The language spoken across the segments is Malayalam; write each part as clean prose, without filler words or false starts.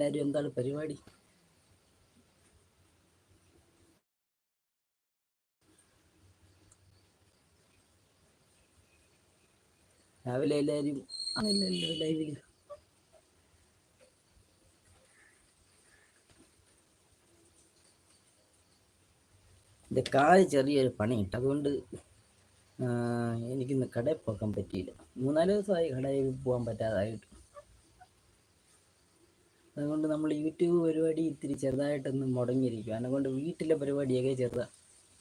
എല്ലാവരും എന്താണ് പരിപാടി? രാവിലെ എല്ലാവരും ആണല്ലോ ലൈവിൽ. എൻ്റെ കാല് ചെറിയൊരു പണി കിട്ടും, അതുകൊണ്ട് എനിക്കിന്ന് കടയിൽ പോകാൻ പറ്റിയില്ല. 3-4 ദിവസമായി കടയിൽ പോകാൻ പറ്റാതായിട്ട്. അതുകൊണ്ട് നമ്മൾ യൂട്യൂബ് പരിപാടി ഇത്തിരി ചെറുതായിട്ടൊന്ന് മുടങ്ങിയിരിക്കും. അതുകൊണ്ട് വീട്ടിലെ പരിപാടിയൊക്കെ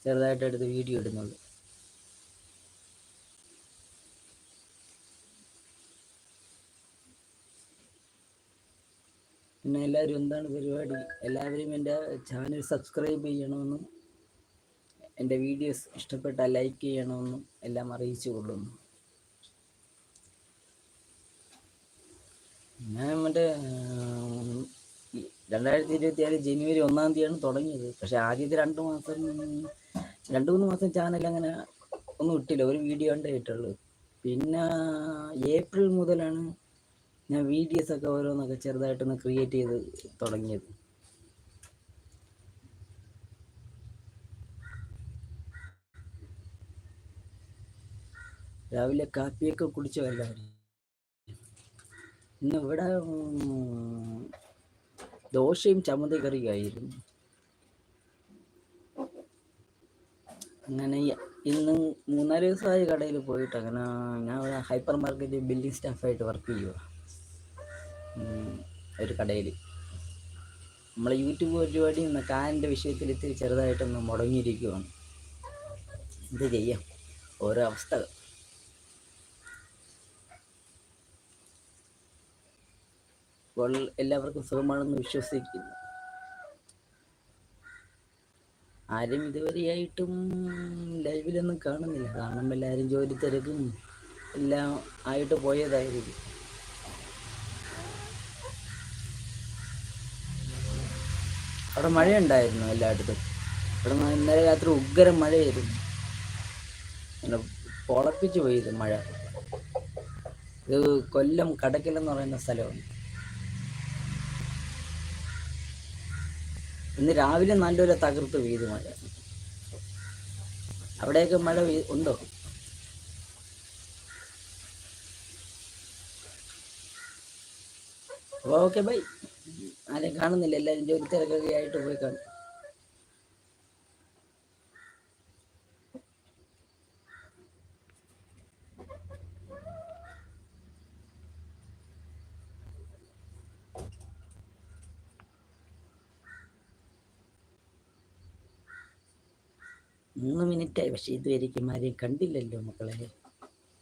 ചെറുതായിട്ട് എടുത്ത് വീഡിയോ ഇടുന്നുള്ളൂ. പിന്നെ എല്ലാവരും എന്താണ് പരിപാടി? എല്ലാവരും എൻ്റെ ചാനൽ സബ്സ്ക്രൈബ് ചെയ്യണമെന്നും എൻ്റെ വീഡിയോസ് ഇഷ്ടപ്പെട്ടാൽ ലൈക്ക് ചെയ്യണമെന്നും എല്ലാം അറിയിച്ചു കൊള്ളുന്നു. ഞാൻ മറ്റേ 2024 ജനുവരി 1-ാം തീയതിയാണ് തുടങ്ങിയത്. പക്ഷെ ആദ്യത്തെ 2-3 മാസം ചാനൽ അങ്ങനെ ഒന്നും ഇട്ടില്ല, ഒരു വീഡിയോ കണ്ടേ ഇട്ടുള്ളൂ. പിന്നെ ഏപ്രിൽ മുതലാണ് ഞാൻ വീഡിയോസ് ഒക്കെ ഓരോന്നൊക്കെ ചെറുതായിട്ടൊന്ന് ക്രിയേറ്റ് ചെയ്ത് തുടങ്ങിയത്. രാവിലെ കാപ്പിയൊക്കെ കുടിച്ചോ എല്ലാവരും? ഇന്ന് ഇവിടെ ദോശയും ചമ്മന്തി കറിയായിരുന്നു. അങ്ങനെ ഇന്ന് 3-4 ദിവസമായി കടയിൽ പോയിട്ട്. അങ്ങനെ ഞാൻ ഇവിടെ ഹൈപ്പർ മാർക്കറ്റ് ബില്ലിംഗ് സ്റ്റാഫായിട്ട് വർക്ക് ചെയ്യുക ഒരു കടയിൽ. നമ്മളെ യൂട്യൂബ് പരിപാടി കാലിൻ്റെ വിഷയത്തിൽ ഇത്തിരി ചെറുതായിട്ടൊന്ന് മുടങ്ങിയിരിക്കുകയാണ്. എന്ത് ചെയ്യാം, ഓരോ അവസ്ഥകൾ. ഇപ്പോൾ എല്ലാവർക്കും സുഖമാണെന്ന് വിശ്വസിക്കുന്നു. ആരും ഇതുവരെയായിട്ടും ലൈവിലൊന്നും കാണുന്നില്ല, കാരണം എല്ലാവരും ജോലി തിരക്കും എല്ലാം ആയിട്ട് പോയതായിരിക്കും. അവിടെ മഴയുണ്ടായിരുന്നു എല്ലായിടത്തും. ഇവിടെ ഇന്നലെ രാത്രി ഉഗ്രം മഴയായിരുന്നു, അങ്ങനെ പൊളപ്പിച്ച് പോയത് മഴ. ഇത് കൊല്ലം കടക്കലെന്ന് പറയുന്ന സ്ഥലമാണ്. ഇന്ന് രാവിലെ നല്ലൊരു തകർത്ത് പെയ്തു മഴ. അവിടെയൊക്കെ മഴ ഉണ്ടോ? Okay bye. ആരെയും കാണുന്നില്ല, എല്ലാവരും ജോലി തിരക്കൊക്കെ ആയിട്ട് പോയി കാണും. മൂന്ന് മിനിറ്റായി, പക്ഷെ ഇതുവരെയ്ക്കും ആരെയും കണ്ടില്ലല്ലോ മക്കളെ.